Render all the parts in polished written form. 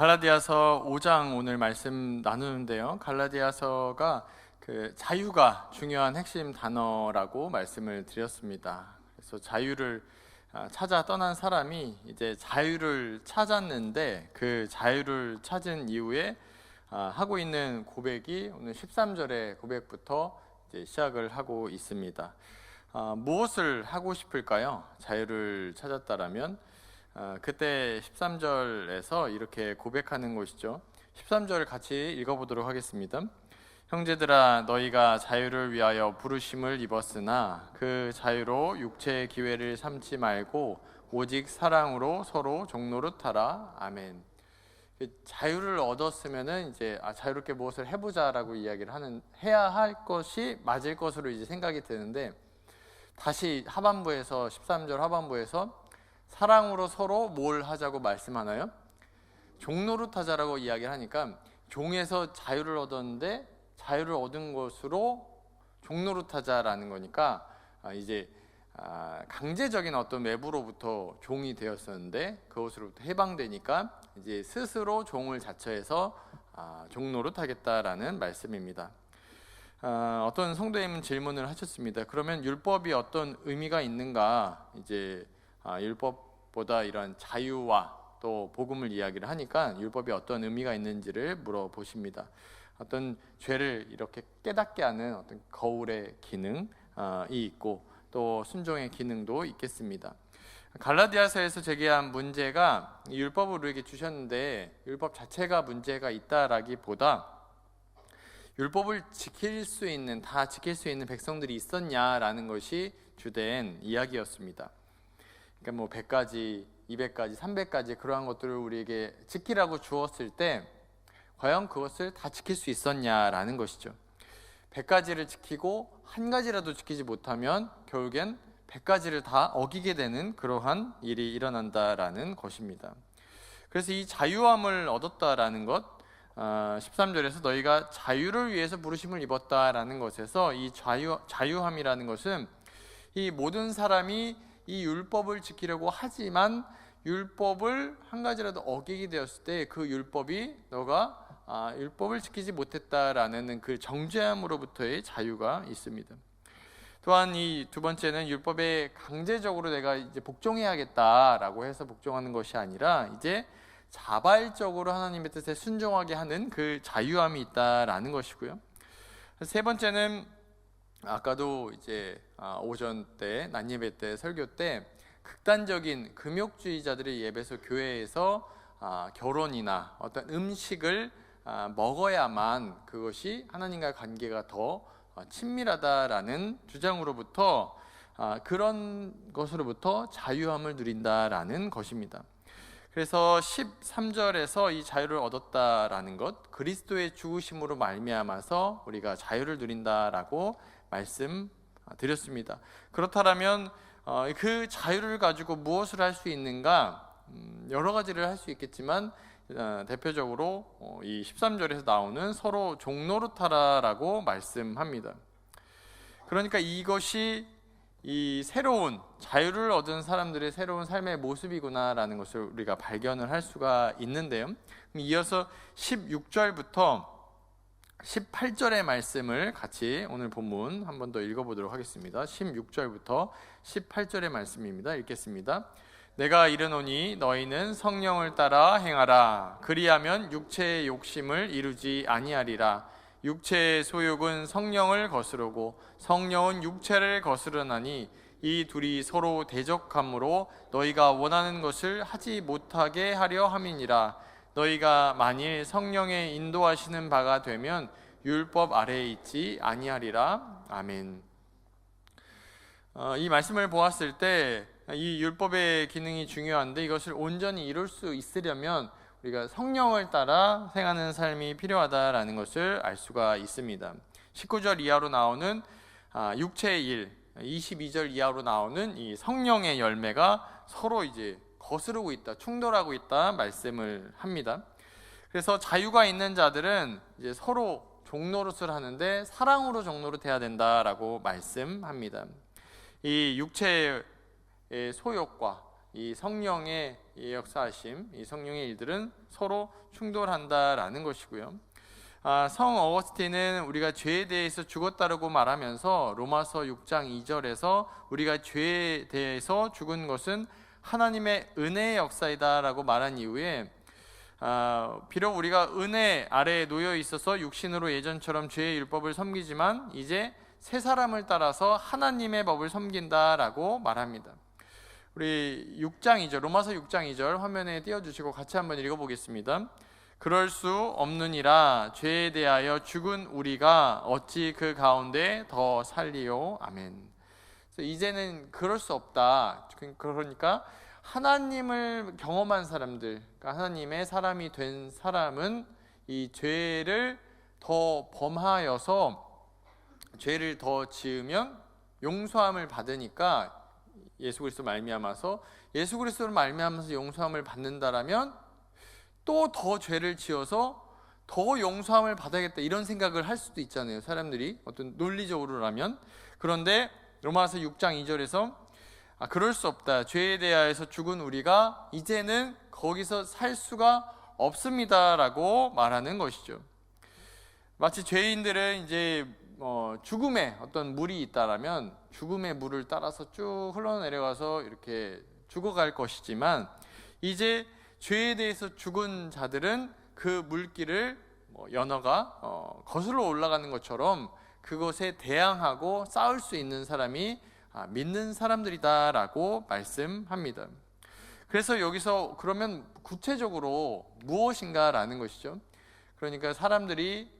갈라디아서 5장 오늘 말씀 나누는데요. 갈라디아서가 자유가 중요한 핵심 단어라고 말씀을 드렸습니다. 그래서 자유를 찾아 떠난 사람이 이제 자유를 찾았는데 그 자유를 찾은 이후에 하고 있는 고백이 오늘 13절의 고백부터 이제 시작을 하고 있습니다. 무엇을 하고 싶을까요? 자유를 찾았다라면 그때 13절에서 이렇게 고백하는 것이죠. 13절 같이 읽어보도록 하겠습니다. 형제들아, 너희가 자유를 위하여 부르심을 입었으나 그 자유로 육체의 기회를 삼지 말고 오직 사랑으로 서로 종노릇하라. 아멘. 자유를 얻었으면은 이제 자유롭게 무엇을 해보자라고 이야기를 해야 할 것이 맞을 것으로 이제 생각이 되는데, 다시 하반부에서 13절 하반부에서 사랑으로 서로 뭘 하자고 말씀하나요? 종노릇하자라고 이야기를 하니까, 종에서 자유를 얻었는데 자유를 얻은 것으로 종노릇하자라는 거니까 이제 강제적인 어떤 외부로부터 종이 되었었는데 그것으로부터 해방되니까 이제 스스로 종을 자처해서 종노릇하겠다라는 말씀입니다. 어떤 성도님은 질문을 하셨습니다. 그러면 율법이 어떤 의미가 있는가? 이제 율법보다 이런 자유와 또 복음을 이야기를 하니까 율법이 어떤 의미가 있는지를 물어보십니다. 어떤 죄를 이렇게 깨닫게 하는 어떤 거울의 기능이 있고 또 순종의 기능도 있겠습니다. 갈라디아서에서 제기한 문제가 율법을 우리에게 주셨는데 율법 자체가 문제가 있다라기보다 율법을 지킬 수 있는, 다 지킬 수 있는 백성들이 있었냐라는 것이 주된 이야기였습니다. 그러니까 뭐 100가지, 200가지, 300가지 그러한 것들을 우리에게 지키라고 주었을 때 과연 그것을 다 지킬 수 있었냐라는 것이죠. 100가지를 지키고 한 가지라도 지키지 못하면 결국엔 100가지를 다 어기게 되는 그러한 일이 일어난다라는 것입니다. 그래서 이 자유함을 얻었다라는 것, 13절에서 너희가 자유를 위해서 부르심을 입었다라는 것에서 이 자유함이라는 것은 이 모든 사람이 이 율법을 지키려고 하지만 율법을 한 가지라도 어기게 되었을 때 그 율법이 너가 율법을 지키지 못했다라는 그 정죄함으로부터의 자유가 있습니다. 또한 이 두 번째는 율법에 강제적으로 내가 이제 복종해야겠다라고 해서 복종하는 것이 아니라 이제 자발적으로 하나님의 뜻에 순종하게 하는 그 자유함이 있다라는 것이고요. 세 번째는 아까도 이제 오전 때 난예배 때 설교 때 극단적인 금욕주의자들의 예배소 교회에서 결혼이나 어떤 음식을 먹어야만 그것이 하나님과의 관계가 더 친밀하다라는 주장으로부터 그런 것으로부터 자유함을 누린다라는 것입니다. 그래서 13절에서 이 자유를 얻었다라는 것, 그리스도의 죽으심으로 말미암아서 우리가 자유를 누린다라고 말씀드렸습니다. 그렇다면 그 자유를 가지고 무엇을 할 수 있는가? 여러 가지를 할 수 있겠지만 대표적으로 이 13절에서 나오는 서로 종노릇하라라고 말씀합니다. 그러니까 이것이 이 새로운 자유를 얻은 사람들의 새로운 삶의 모습이구나라는 것을 우리가 발견을 할 수가 있는데요. 이어서 16절부터 18절의 말씀을 같이 오늘 본문 한 번 더 읽어보도록 하겠습니다. 16절부터 18절의 말씀입니다. 읽겠습니다. 내가 이르노니 너희는 성령을 따라 행하라. 그리하면 육체의 욕심을 이루지 아니하리라. 육체의 소욕은 성령을 거스르고 성령은 육체를 거스르나니 이 둘이 서로 대적함으로 너희가 원하는 것을 하지 못하게 하려 함이니라. 너희가 만일 성령의 인도하시는 바가 되면 율법 아래에 있지 아니하리라. 아멘. 이 말씀을 보았을 때 이 율법의 기능이 중요한데 이것을 온전히 이룰 수 있으려면 우리가 성령을 따라 행하는 삶이 필요하다라는 것을 알 수가 있습니다. 19절 이하로 나오는 육체의 일, 22절 이하로 나오는 이 성령의 열매가 서로 이제 거스르고 있다, 충돌하고 있다 말씀을 합니다. 그래서 자유가 있는 자들은 이제 서로 종노릇을 하는데 사랑으로 종노릇해야 된다라고 말씀합니다. 이 육체의 소욕과 이 성령의 이 역사하심, 이 성령의 일들은 서로 충돌한다라는 것이고요. 성 어거스틴은 우리가 죄에 대해서 죽었다라고 말하면서 로마서 6장 2절에서 우리가 죄에 대해서 죽은 것은 하나님의 은혜의 역사이다라고 말한 이후에 비록 우리가 은혜 아래에 놓여 있어서 육신으로 예전처럼 죄의 율법을 섬기지만 이제 새 사람을 따라서 하나님의 법을 섬긴다라고 말합니다. 우리 6장 2절, 로마서 6장 2절 화면에 띄워주시고 같이 한번 읽어보겠습니다. 그럴 수 없느니라 죄에 대하여 죽은 우리가 어찌 그 가운데 더 살리요. 아멘. 그래서 이제는 그럴 수 없다. 그러니까 하나님을 경험한 사람들, 그러니까 하나님의 사람이 된 사람은 이 죄를 더 범하여서 죄를 더 지으면 용서함을 받으니까 예수 그리스도 말미암아서 예수 그리스도를 말미암아서 용서함을 받는다라면 또 더 죄를 지어서 더 용서함을 받아야겠다 이런 생각을 할 수도 있잖아요. 사람들이 어떤 논리적으로라면. 그런데 로마서 6장 2절에서 그럴 수 없다. 죄에 대하여서 죽은 우리가 이제는 거기서 살 수가 없습니다라고 말하는 것이죠. 마치 죄인들은 이제 죽음의 어떤 물이 있다라면 죽음의 물을 따라서 쭉 흘러내려가서 이렇게 죽어갈 것이지만 이제 죄에 대해서 죽은 자들은 그 물길을 연어가 거슬러 올라가는 것처럼 그것에 대항하고 싸울 수 있는 사람이 믿는 사람들이다라고 말씀합니다. 그래서 여기서 그러면 구체적으로 무엇인가라는 것이죠. 그러니까 사람들이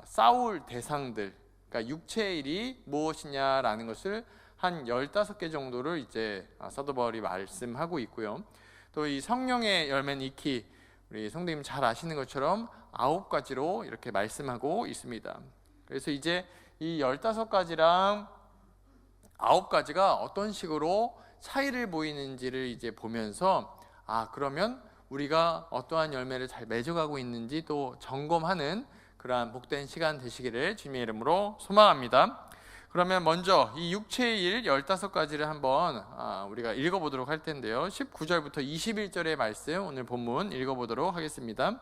싸울 대상들, 그러니까 육체의 일이 무엇이냐라는 것을 한 15개 정도를 이제 사도 바울이 말씀하고 있고요. 또 이 성령의 열매는 익히 우리 성도님 잘 아시는 것처럼 9가지로 이렇게 말씀하고 있습니다. 그래서 이제 이 15가지랑 9가지가 어떤 식으로 차이를 보이는지를 이제 보면서 그러면 우리가 어떠한 열매를 잘 맺어가고 있는지 또 점검하는 그러한 복된 시간 되시기를 주님의 이름으로 소망합니다. 그러면 먼저 이 육체의 일 15가지를 한번 우리가 읽어보도록 할 텐데요. 19절부터 21절의 말씀 오늘 본문 읽어보도록 하겠습니다.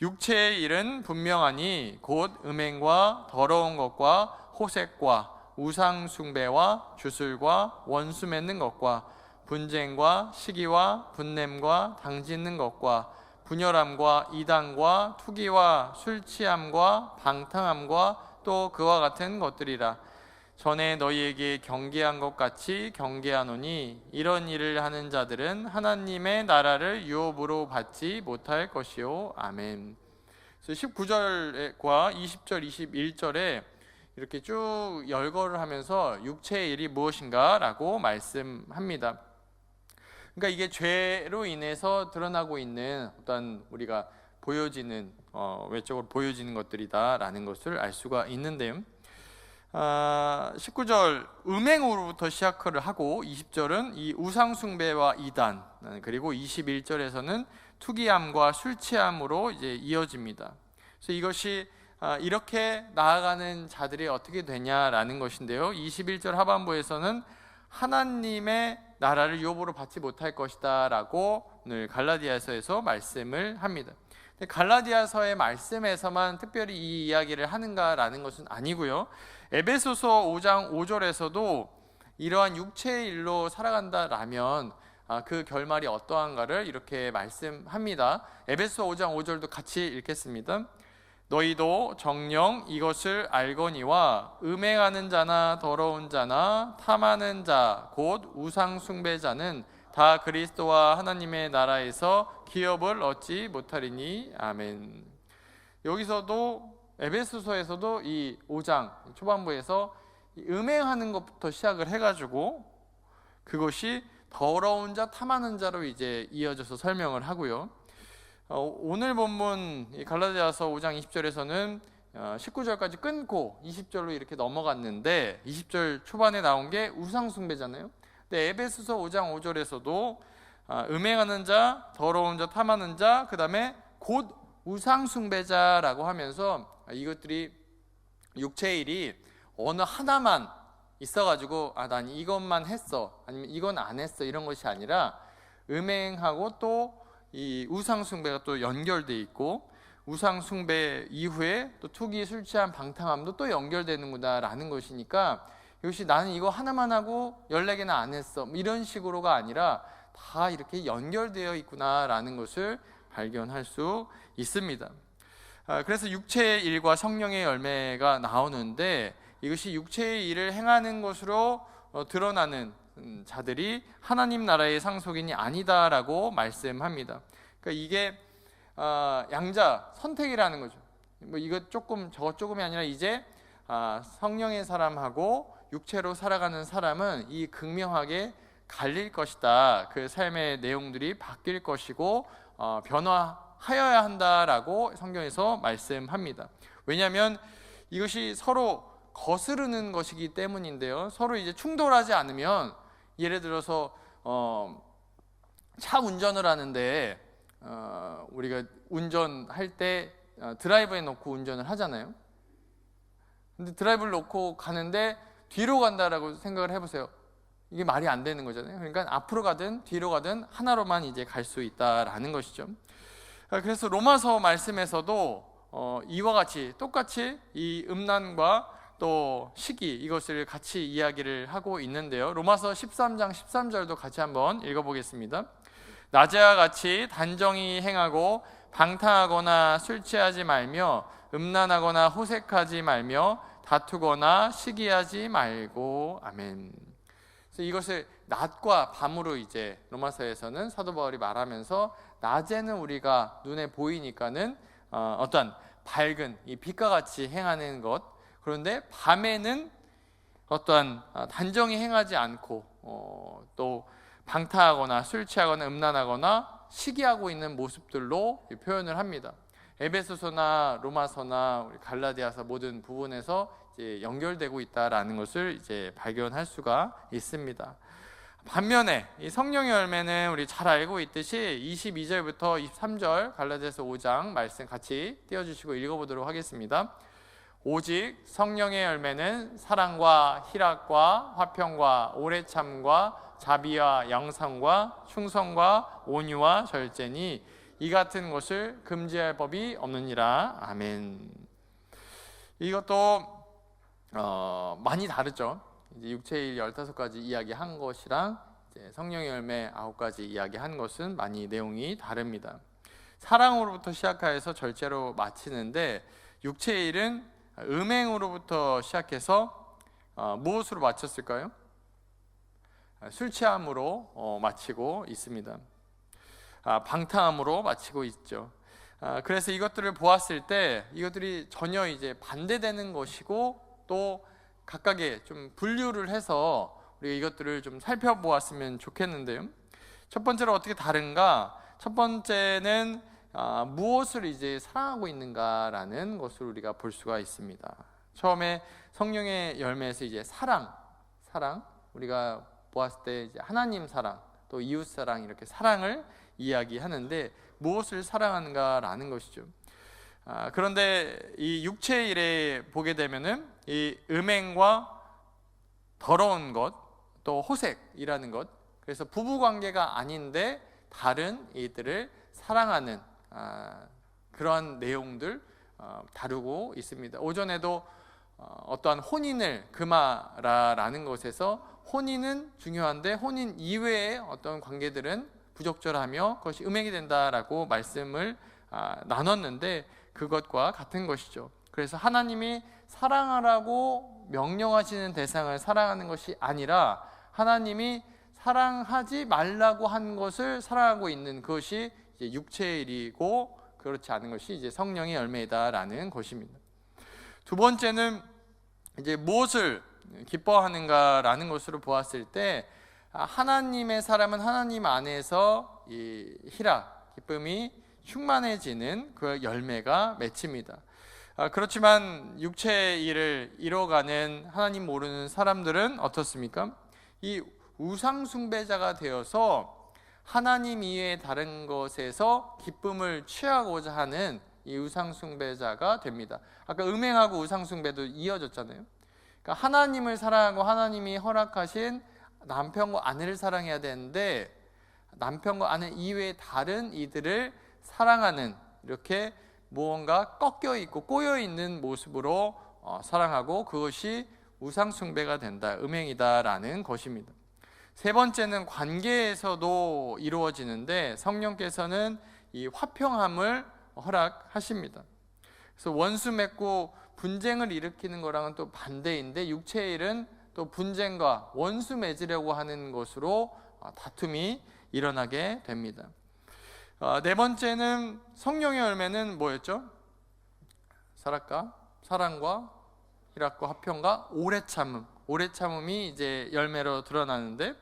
육체의 일은 분명하니 곧 음행과 더러운 것과 호색과 우상 숭배와 주술과 원수 맺는 것과 분쟁과 시기와 분냄과 당짓는 것과 분열함과 이단과 투기와 술 취함과 방탕함과 또 그와 같은 것들이라. 전에 너희에게 경계한 것 같이 경계하노니 이런 일을 하는 자들은 하나님의 나라를 유업으로 받지 못할 것이요. 아멘. 그래서 19절과 20절, 21절에 이렇게 쭉 열거를 하면서 육체의 일이 무엇인가라고 말씀합니다. 그러니까 이게 죄로 인해서 드러나고 있는 어떤 우리가 보여지는 외적으로 보여지는 것들이다라는 것을 알 수가 있는데요. 19절 음행으로부터 시작을 하고 20절은 이 우상숭배와 이단, 그리고 21절에서는 투기함과 술취함으로 이제 이어집니다. 그래서 이것이 이렇게 나아가는 자들이 어떻게 되냐라는 것인데요. 21절 하반부에서는 하나님의 나라를 유업으로 받지 못할 것이다 라고 오늘 갈라디아서에서 말씀을 합니다. 갈라디아서의 말씀에서만 특별히 이 이야기를 하는가라는 것은 아니고요. 에베소서 5장 5절에서도 이러한 육체의 일로 살아간다라면 그 결말이 어떠한가를 이렇게 말씀합니다. 에베소서 5장 5절도 같이 읽겠습니다. 너희도 정녕 이것을 알거니와 음행하는 자나 더러운 자나 탐하는 자 곧 우상 숭배자는 다 그리스도와 하나님의 나라에서 기업을 얻지 못하리니. 아멘. 여기서도 에베소서에서도 이 5장 초반부에서 음행하는 것부터 시작을 해가지고 그것이 더러운 자, 탐하는 자로 이제 이어져서 설명을 하고요. 오늘 본문 갈라디아서 5장 20절에서는 19절까지 끊고 20절로 이렇게 넘어갔는데 20절 초반에 나온 게 우상숭배잖아요. 근데 에베소서 5장 5절에서도 음행하는 자, 더러운 자, 탐하는 자, 그 다음에 곧 우상숭배자라고 하면서 이것들이 육체의 일이 어느 하나만 있어가지고 난 이것만 했어, 아니면 이건 안 했어, 이런 것이 아니라 음행하고 또 이 우상 숭배가 또 연결돼 있고, 우상 숭배 이후에 또 투기, 술 취한, 방탕함도 또 연결되는구나라는 것이니까, 이것이 나는 이거 하나만 하고 14개나 안 했어 이런 식으로가 아니라 다 이렇게 연결되어 있구나라는 것을 발견할 수 있습니다. 그래서 육체의 일과 성령의 열매가 나오는데, 이것이 육체의 일을 행하는 것으로 드러나는 자들이 하나님 나라의 상속인이 아니다라고 말씀합니다. 그러니까 이게 양자 선택이라는 거죠. 뭐 이것 조금 저것 조금이 아니라 이제 성령의 사람하고 육체로 살아가는 사람은 이 극명하게 갈릴 것이다. 그 삶의 내용들이 바뀔 것이고 변화하여야 한다라고 성경에서 말씀합니다. 왜냐하면 이것이 서로 거스르는 것이기 때문인데요. 서로 이제 충돌하지 않으면, 예를 들어서 차 운전을 하는데 우리가 운전할 때 드라이브에 놓고 운전을 하잖아요. 근데 드라이브를 놓고 가는데 뒤로 간다라고 생각을 해보세요. 이게 말이 안 되는 거잖아요. 그러니까 앞으로 가든 뒤로 가든 하나로만 이제 갈 수 있다라는 것이죠. 그래서 로마서 말씀에서도 이와 같이 똑같이 이 음란과 또 시기, 이것을 같이 이야기를 하고 있는데요. 로마서 13장 13절도 같이 한번 읽어보겠습니다. 낮에와 같이 단정히 행하고 방탕하거나 술 취하지 말며 음란하거나 호색하지 말며 다투거나 시기하지 말고. 아멘. 그래서 이것을 낮과 밤으로 이제 로마서에서는 사도 바울이 말하면서, 낮에는 우리가 눈에 보이니까는 어떠한 밝은 이 빛과 같이 행하는 것, 그런데 밤에는 어떠한 단정히 행하지 않고 또 방탕하거나 술 취하거나 음란하거나 시기하고 있는 모습들로 표현을 합니다. 에베소서나 로마서나 갈라디아서 모든 부분에서 이제 연결되고 있다라는 것을 이제 발견할 수가 있습니다. 반면에 이 성령의 열매는 우리 잘 알고 있듯이 22절부터 23절 갈라디아서 5장 말씀 같이 띄워주시고 읽어보도록 하겠습니다. 오직 성령의 열매는 사랑과 희락과 화평과 오래참과 자비와 양성과 충성과 온유와 절제니 이 같은 것을 금지할 법이 없느니라. 아멘. 이것도 많이 다르죠. 이제 육체의 15가지 이야기한 것이랑 이제 성령의 열매 9가지 이야기한 것은 많이 내용이 다릅니다. 사랑으로부터 시작해서 절제로 마치는데, 육체의 일은 음행으로부터 시작해서 무엇으로 마쳤을까요? 술 취함으로 마치고 있습니다. 방탕함으로 마치고 있죠. 그래서 이것들을 보았을 때 이것들이 전혀 이제 반대되는 것이고, 또 각각의 좀 분류를 해서 우리가 이것들을 좀 살펴보았으면 좋겠는데요. 첫 번째로 어떻게 다른가? 첫 번째는 무엇을 이제 사랑하고 있는가라는 것을 우리가 볼 수가 있습니다. 처음에 성령의 열매에서 이제 사랑 우리가 보았을 때 이제 하나님 사랑, 또 이웃 사랑, 이렇게 사랑을 이야기하는데 무엇을 사랑하는가라는 것이죠. 그런데 이 육체의 일에 보게 되면은 이 음행과 더러운 것, 또 호색이라는 것, 그래서 부부 관계가 아닌데 다른 이들을 사랑하는 그러한 내용들 다루고 있습니다. 오전에도 어떠한 혼인을 금하라라는 것에서 혼인은 중요한데 혼인 이외의 어떤 관계들은 부적절하며 그것이 음행이 된다라고 말씀을 나눴는데, 그것과 같은 것이죠. 그래서 하나님이 사랑하라고 명령하시는 대상을 사랑하는 것이 아니라 하나님이 사랑하지 말라고 한 것을 사랑하고 있는 것이 이제 육체의 일이고, 그렇지 않은 것이 이제 성령의 열매다라는 것입니다. 두 번째는 이제 무엇을 기뻐하는가라는 것으로 보았을 때, 하나님의 사람은 하나님 안에서 이 희락, 기쁨이 충만해지는 그 열매가 맺힙니다. 그렇지만 육체의 일을 이뤄가는 하나님 모르는 사람들은 어떻습니까? 이 우상 숭배자가 되어서 하나님 이외의 다른 것에서 기쁨을 취하고자 하는 이 우상 숭배자가 됩니다. 아까 음행하고 우상 숭배도 이어졌잖아요. 그러니까 하나님을 사랑하고 하나님이 허락하신 남편과 아내를 사랑해야 되는데 남편과 아내 이외의 다른 이들을 사랑하는, 이렇게 무언가 꺾여 있고 꼬여 있는 모습으로 사랑하고, 그것이 우상 숭배가 된다, 음행이다라는 것입니다. 세 번째는 관계에서도 이루어지는데, 성령께서는 이 화평함을 허락하십니다. 그래서 원수 맺고 분쟁을 일으키는 거랑은 또 반대인데, 육체의 일은 또 분쟁과 원수 맺으려고 하는 것으로 다툼이 일어나게 됩니다. 네 번째는 성령의 열매는 뭐였죠? 사랑과 희락과 화평과 오래 참음이 이제 열매로 드러나는데,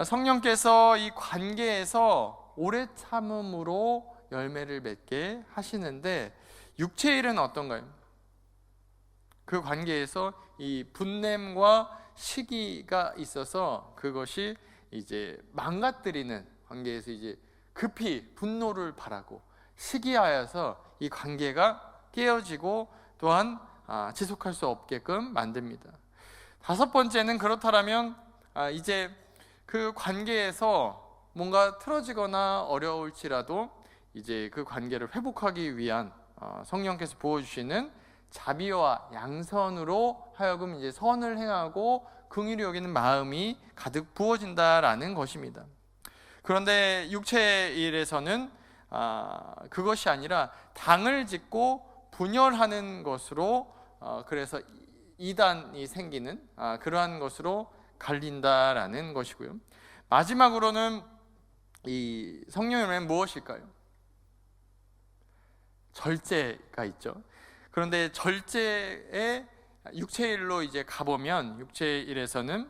성령께서 이 관계에서 오래 참음으로 열매를 맺게 하시는데, 육체의 일은 어떤가요? 그 관계에서 이 분냄과 시기가 있어서 그것이 이제 망가뜨리는, 관계에서 이제 급히 분노를 발하고 시기하여서 이 관계가 깨어지고 또한 지속할 수 없게끔 만듭니다. 다섯 번째는, 그렇다면 이제 그 관계에서 뭔가 틀어지거나 어려울지라도 이제 그 관계를 회복하기 위한 성령께서 부어주시는 자비와 양선으로 하여금 이제 선을 행하고 긍휼히 여기는 마음이 가득 부어진다라는 것입니다. 그런데 육체의 일에서는 그것이 아니라 당을 짓고 분열하는 것으로, 그래서 이단이 생기는 그러한 것으로 갈린다라는 것이고요. 마지막으로는 이 성령의 열매는 무엇일까요? 절제가 있죠. 그런데 절제의 육체의 일로 이제 가보면, 육체의 일에서는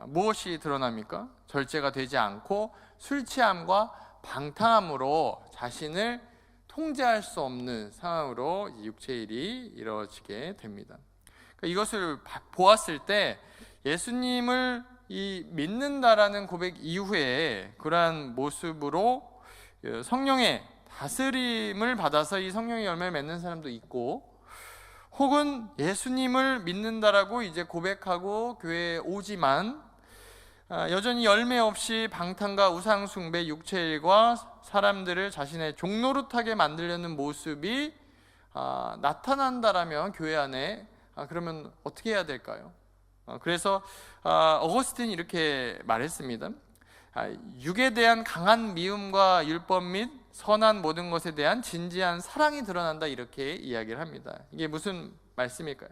무엇이 드러납니까? 절제가 되지 않고 술 취함과 방탕함으로 자신을 통제할 수 없는 상황으로 육체의 일이 이루어지게 됩니다. 이것을 보았을 때 예수님을 믿는다라는 고백 이후에 그러한 모습으로 성령의 다스림을 받아서 이 성령의 열매를 맺는 사람도 있고, 혹은 예수님을 믿는다라고 이제 고백하고 교회에 오지만 여전히 열매 없이 방탕과 우상숭배, 육체일과 사람들을 자신의 종노릇하게 만들려는 모습이 나타난다라면 교회 안에, 그러면 어떻게 해야 될까요? 그래서 어거스틴이 이렇게 말했습니다. 육에 대한 강한 미움과 율법 및 선한 모든 것에 대한 진지한 사랑이 드러난다, 이렇게 이야기를 합니다. 이게 무슨 말씀일까요?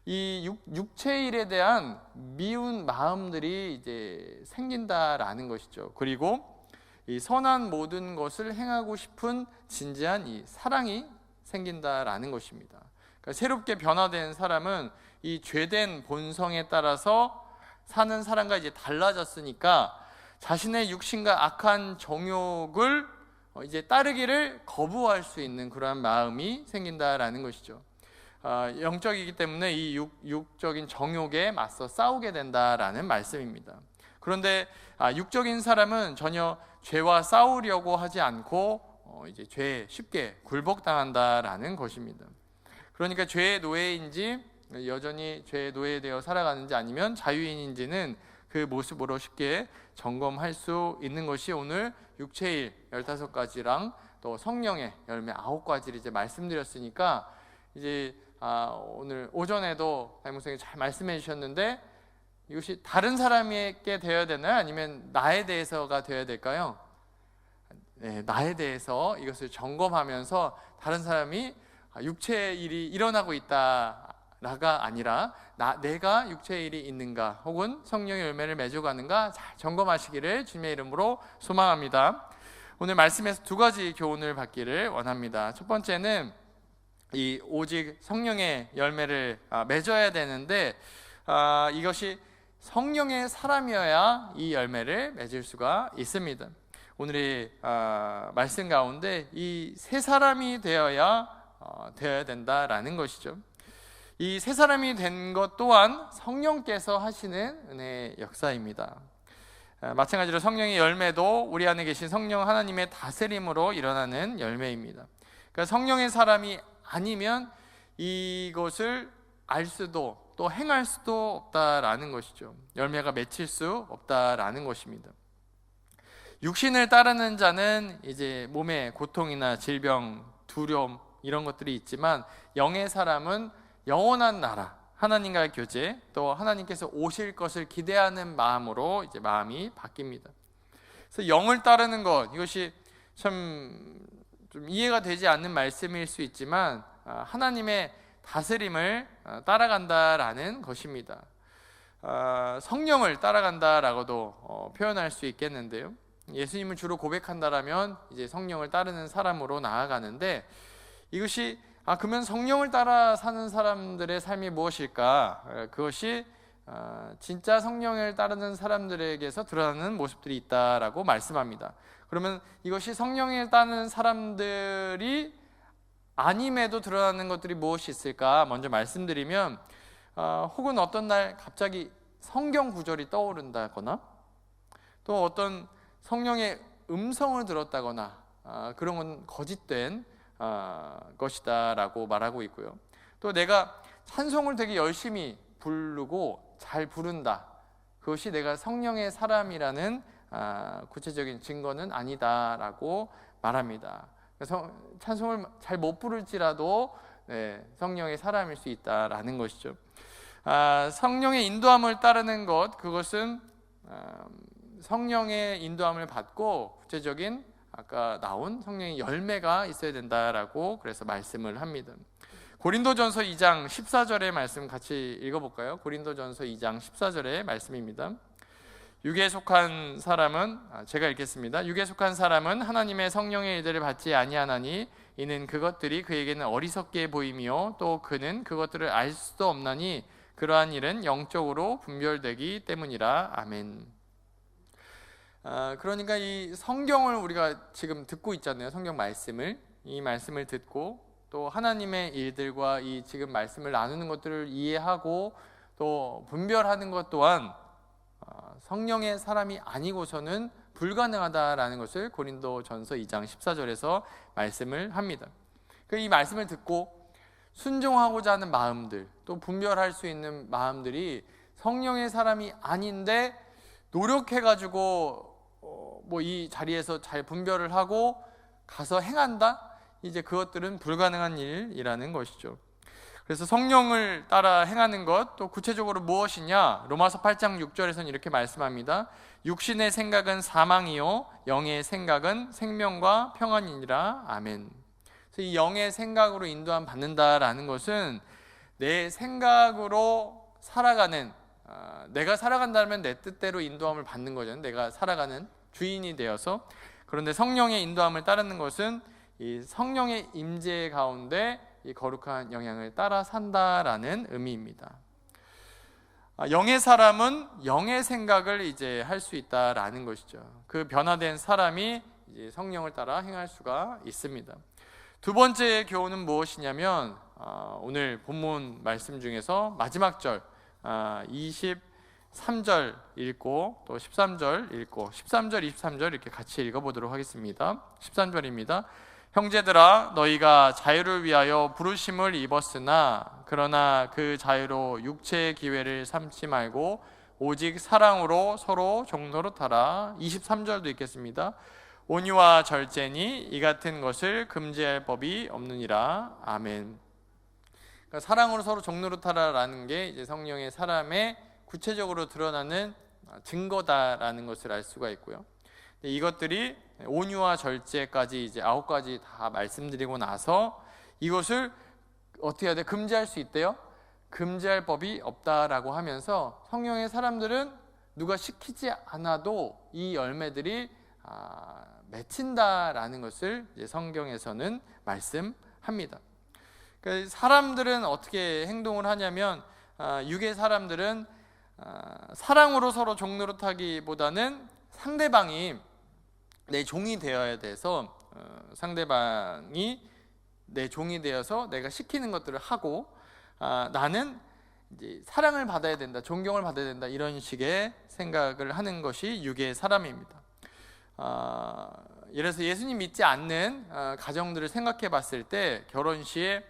이 육체의 일에 대한 미운 마음들이 이제 생긴다라는 것이죠. 그리고 이 선한 모든 것을 행하고 싶은 진지한 이 사랑이 생긴다라는 것입니다. 그러니까 새롭게 변화된 사람은 이 죄된 본성에 따라서 사는 사람과 이제 달라졌으니까 자신의 육신과 악한 정욕을 이제 따르기를 거부할 수 있는 그러한 마음이 생긴다라는 것이죠. 영적이기 때문에 이 육적인 정욕에 맞서 싸우게 된다라는 말씀입니다. 그런데 육적인 사람은 전혀 죄와 싸우려고 하지 않고 이제 죄에 쉽게 굴복당한다라는 것입니다. 그러니까 죄의 노예인지 여전히 죄의 노예되어 살아가는지, 아니면 자유인인지는 그 모습으로 쉽게 점검할 수 있는 것이 오늘 육체일 15가지랑 또 성령의 열매 9가지를 이제 말씀드렸으니까, 이제 오늘 오전에도 담임선생님이 잘 말씀해 주셨는데, 이것이 다른 사람에게 되어야 되나요? 아니면 나에 대해서가 되어야 될까요? 네, 나에 대해서 이것을 점검하면서 다른 사람이 육체의 일이 일어나고 있다가 아니라 내가 육체의 일이 있는가, 혹은 성령의 열매를 맺어가는가 잘 점검하시기를 주님의 이름으로 소망합니다. 오늘 말씀에서 2가지 교훈을 받기를 원합니다. 첫 번째는 이 오직 성령의 열매를 맺어야 되는데, 이것이 성령의 사람이어야 이 열매를 맺을 수가 있습니다. 오늘의 말씀 가운데 이 세 사람이 되어야 된다라는 것이죠. 이 세 사람이 된 것 또한 성령께서 하시는 은혜의 역사입니다. 마찬가지로 성령의 열매도 우리 안에 계신 성령 하나님의 다스림으로 일어나는 열매입니다. 그러니까 성령의 사람이 아니면 이것을 알 수도 또 행할 수도 없다라는 것이죠. 열매가 맺힐 수 없다라는 것입니다. 육신을 따르는 자는 이제 몸에 고통이나 질병, 두려움 이런 것들이 있지만 영의 사람은 영원한 나라, 하나님과의 교제, 또 하나님께서 오실 것을 기대하는 마음으로 이제 마음이 바뀝니다. 그래서 영을 따르는 것, 이것이 참 좀 이해가 되지 않는 말씀일 수 있지만 하나님의 다스림을 따라간다라는 것입니다. 성령을 따라간다라고도 표현할 수 있겠는데요. 예수님을 주로 고백한다라면 이제 성령을 따르는 사람으로 나아가는데, 이것이 그러면 성령을 따라 사는 사람들의 삶이 무엇일까? 그것이 진짜 성령을 따르는 사람들에게서 드러나는 모습들이 있다라고 말씀합니다. 그러면 이것이 성령을 따르는 사람들이 아님에도 드러나는 것들이 무엇이 있을까? 먼저 말씀드리면, 혹은 어떤 날 갑자기 성경 구절이 떠오른다거나, 또 어떤 성령의 음성을 들었다거나, 그런 건 거짓된 것이다 라고 말하고 있고요. 또 내가 찬송을 되게 열심히 부르고 잘 부른다, 그것이 내가 성령의 사람이라는 구체적인 증거는 아니다 라고 말합니다. 그래서 찬송을 잘 못 부를지라도 성령의 사람일 수 있다라는 것이죠. 성령의 인도함을 따르는 것, 그것은 성령의 인도함을 받고 구체적인 아까 나온 성령의 열매가 있어야 된다라고 그래서 말씀을 합니다. 고린도전서 2장 14절의 말씀 같이 읽어볼까요? 고린도전서 2장 14절의 말씀입니다. 육에 속한 사람은, 제가 읽겠습니다. 육에 속한 사람은 하나님의 성령의 일들을 받지 아니하나니 이는 그것들이 그에게는 어리석게 보이며 또 그는 그것들을 알 수도 없나니 그러한 일은 영적으로 분별되기 때문이라. 아멘. 그러니까 이 성경을 우리가 지금 듣고 있잖아요. 성경 말씀을, 이 말씀을 듣고 또 하나님의 일들과 이 지금 말씀을 나누는 것들을 이해하고 또 분별하는 것 또한 성령의 사람이 아니고서는 불가능하다라는 것을 고린도전서 2장 14절에서 말씀을 합니다. 이 말씀을 듣고 순종하고자 하는 마음들, 또 분별할 수 있는 마음들이 성령의 사람이 아닌데 노력해가지고 이 자리에서 잘 분별을 하고 가서 행한다? 이제 그것들은 불가능한 일이라는 것이죠. 그래서 성령을 따라 행하는 것, 또 구체적으로 무엇이냐? 로마서 8장 6절에서는 이렇게 말씀합니다. 육신의 생각은 사망이요 영의 생각은 생명과 평안이니라. 아멘. 그래서 이 영의 생각으로 인도함 받는다라는 것은 내 생각으로 살아가는, 내가 살아간다면 내 뜻대로 인도함을 받는 거잖아요. 내가 살아가는 주인이 되어서. 그런데 성령의 인도함을 따르는 것은 이 성령의 임재 가운데 이 거룩한 영향을 따라 산다라는 의미입니다. 영의 사람은 영의 생각을 이제 할 수 있다라는 것이죠. 그 변화된 사람이 이제 성령을 따라 행할 수가 있습니다. 두 번째 교훈은 무엇이냐면, 오늘 본문 말씀 중에서 마지막 절 23절 읽고 또 13절 읽고 13절 23절 이렇게 같이 읽어보도록 하겠습니다. 13절입니다. 형제들아, 너희가 자유를 위하여 부르심을 입었으나 그러나 그 자유로 육체의 기회를 삼지 말고 오직 사랑으로 서로 종노릇하라. 23절도 읽겠습니다. 온유와 절제니 이 같은 것을 금지할 법이 없느니라. 아멘. 그러니까 사랑으로 서로 종노릇하라라는 게 이제 성령의 사람의 구체적으로 드러나는 증거다라는 것을 알 수가 있고요. 이것들이 온유와 절제까지 이제 9가지 다 말씀드리고 나서 이것을 어떻게 해야 돼? 금지할 수 있대요? 금지할 법이 없다라고 하면서 성령의 사람들은 누가 시키지 않아도 이 열매들이 맺힌다라는 것을 이제 성경에서는 말씀합니다. 그러니까 사람들은 어떻게 행동을 하냐면, 육의 사람들은 사랑으로 서로 종노릇하기보다는 상대방이 내 종이 되어야 돼서 상대방이 내 종이 되어서 내가 시키는 것들을 하고 나는 이제 사랑을 받아야 된다, 존경을 받아야 된다, 이런 식의 생각을 하는 것이 육의 사람입니다. 예를 들어서 예수님 믿지 않는 가정들을 생각해 봤을 때 결혼 시에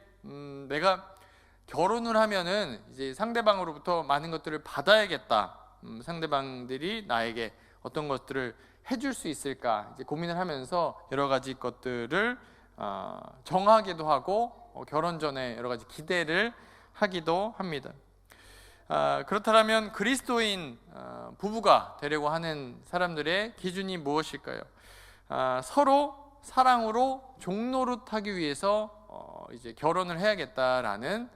내가 결혼을 하면은 이제 상대방으로부터 많은 것들을 받아야겠다, 상대방들이 나에게 어떤 것들을 해줄 수 있을까 이제 고민을 하면서 여러 가지 것들을 정하기도 하고 결혼 전에 여러 가지 기대를 하기도 합니다. 그렇다면 그리스도인 부부가 되려고 하는 사람들의 기준이 무엇일까요? 서로 사랑으로 종노릇하기 위해서 이제 결혼을 해야겠다라는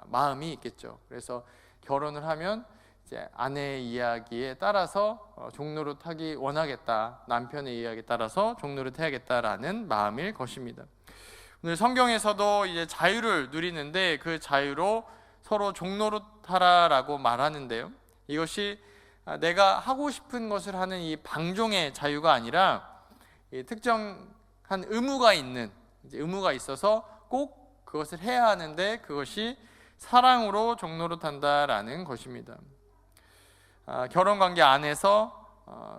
마음이 있겠죠. 그래서 결혼을 하면 이제 아내의 이야기에 따라서 종노릇하기 원하겠다, 남편의 이야기에 따라서 종노릇해야겠다라는 마음일 것입니다. 오늘 성경에서도 이제 자유를 누리는데 그 자유로 서로 종노릇하라라고 말하는데요. 이것이 내가 하고 싶은 것을 하는 이 방종의 자유가 아니라 특정한 의무가 있어서 꼭 그것을 해야 하는데 그것이 사랑으로 종노릇한다라는 것입니다. 결혼 관계 안에서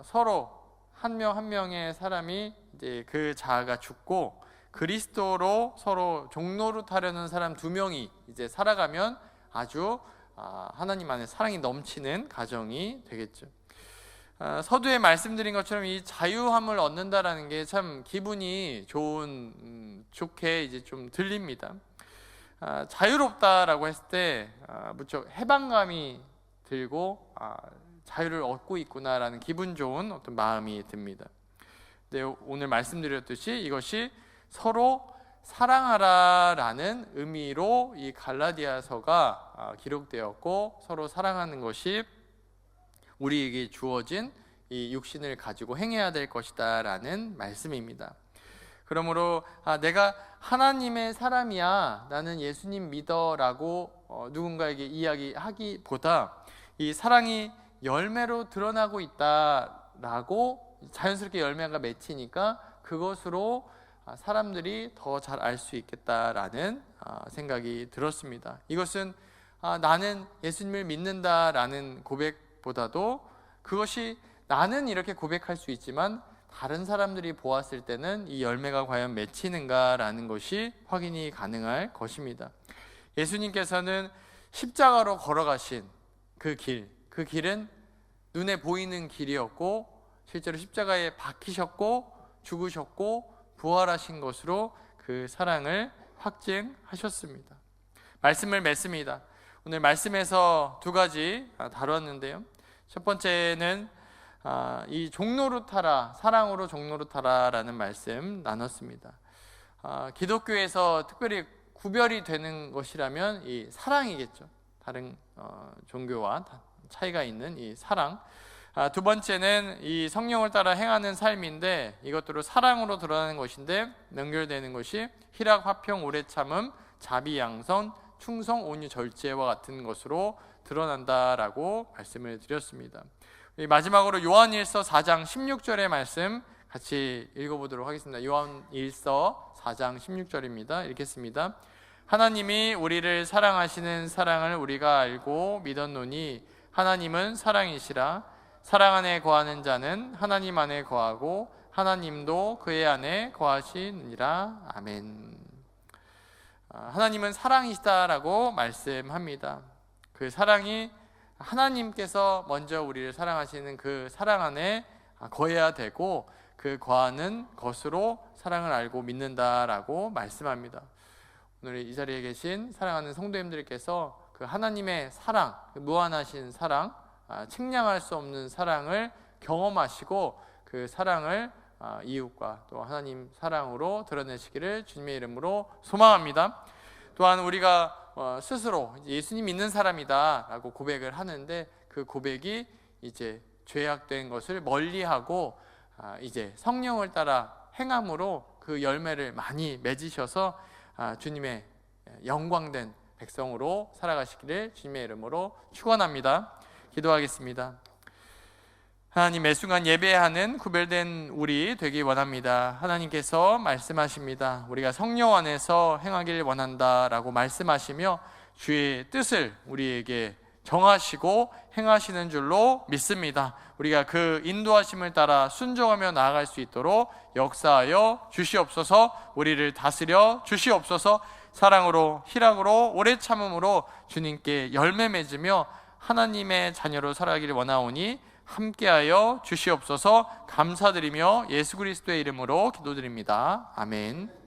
서로 한 명 한 명의 사람이 이제 그 자아가 죽고 그리스도로 서로 종노릇하려는 사람 두 명이 이제 살아가면 아주 하나님 안에 사랑이 넘치는 가정이 되겠죠. 서두에 말씀드린 것처럼 이 자유함을 얻는다라는 게 참 기분이 좋게 이제 좀 들립니다. 자유롭다라고 했을 때 무척 해방감이 들고 자유를 얻고 있구나라는 기분 좋은 어떤 마음이 듭니다. 근데 오늘 말씀드렸듯이 이것이 서로 사랑하라라는 의미로 이 갈라디아서가 기록되었고 서로 사랑하는 것이 우리에게 주어진 이 육신을 가지고 행해야 될 것이다라는 말씀입니다. 그러므로 내가 하나님의 사람이야, 나는 예수님 믿어라고 누군가에게 이야기하기보다 이 사랑이 열매로 드러나고 있다라고 자연스럽게 열매가 맺히니까 그것으로 사람들이 더 잘 알 수 있겠다라는 생각이 들었습니다. 이것은 나는 예수님을 믿는다라는 고백보다도 그것이 나는 이렇게 고백할 수 있지만 다른 사람들이 보았을 때는 이 열매가 과연 맺히는가라는 것이 확인이 가능할 것입니다. 예수님께서는 십자가로 걸어가신 그 길은 눈에 보이는 길이었고 실제로 십자가에 박히셨고 죽으셨고 부활하신 것으로 그 사랑을 확증하셨습니다. 말씀을 맺습니다. 오늘 말씀에서 두 가지 다뤘는데요. 첫 번째는 이 종노릇하라, 사랑으로 종노릇하라라는 말씀 나눴습니다. 기독교에서 특별히 구별이 되는 것이라면 이 사랑이겠죠. 다른 종교와 차이가 있는 이 사랑. 두 번째는 이 성령을 따라 행하는 삶인데 이것들로 사랑으로 드러나는 것인데 연결되는 것이 희락, 화평, 오래 참음, 자비, 양선, 충성, 온유, 절제와 같은 것으로 드러난다라고 말씀을 드렸습니다. 마지막으로 요한일서 4장 16절의 말씀 같이 읽어보도록 하겠습니다. 요한일서 4장 16절입니다. 읽겠습니다. 하나님이 우리를 사랑하시는 사랑을 우리가 알고 믿었노니 하나님은 사랑이시라. 사랑 안에 거하는 자는 하나님 안에 거하고 하나님도 그의 안에 거하시느니라. 아멘. 하나님은 사랑이시다라고 말씀합니다. 그 사랑이 하나님께서 먼저 우리를 사랑하시는 그 사랑 안에 거해야 되고 그 거하는 것으로 사랑을 알고 믿는다라고 말씀합니다. 오늘 이 자리에 계신 사랑하는 성도님들께서 그 하나님의 사랑, 그 무한하신 사랑, 측량할 수 없는 사랑을 경험하시고 그 사랑을 이웃과 또 하나님 사랑으로 드러내시기를 주님의 이름으로 소망합니다. 또한 우리가 스스로 예수님 믿는 사람이다 라고 고백을 하는데 그 고백이 이제 죄악된 것을 멀리하고 이제 성령을 따라 행함으로 그 열매를 많이 맺으셔서 주님의 영광된 백성으로 살아가시기를 주님의 이름으로 축원합니다. 기도하겠습니다. 하나님, 매 순간 예배하는 구별된 우리 되기 원합니다. 하나님께서 말씀하십니다. 우리가 성령 안에서 행하길 원한다라고 말씀하시며 주의 뜻을 우리에게 정하시고 행하시는 줄로 믿습니다. 우리가 그 인도하심을 따라 순종하며 나아갈 수 있도록 역사하여 주시옵소서. 우리를 다스려 주시옵소서. 사랑으로, 희락으로, 오래 참음으로 주님께 열매 맺으며 하나님의 자녀로 살아가기를 원하오니 함께하여 주시옵소서. 감사드리며 예수 그리스도의 이름으로 기도드립니다. 아멘.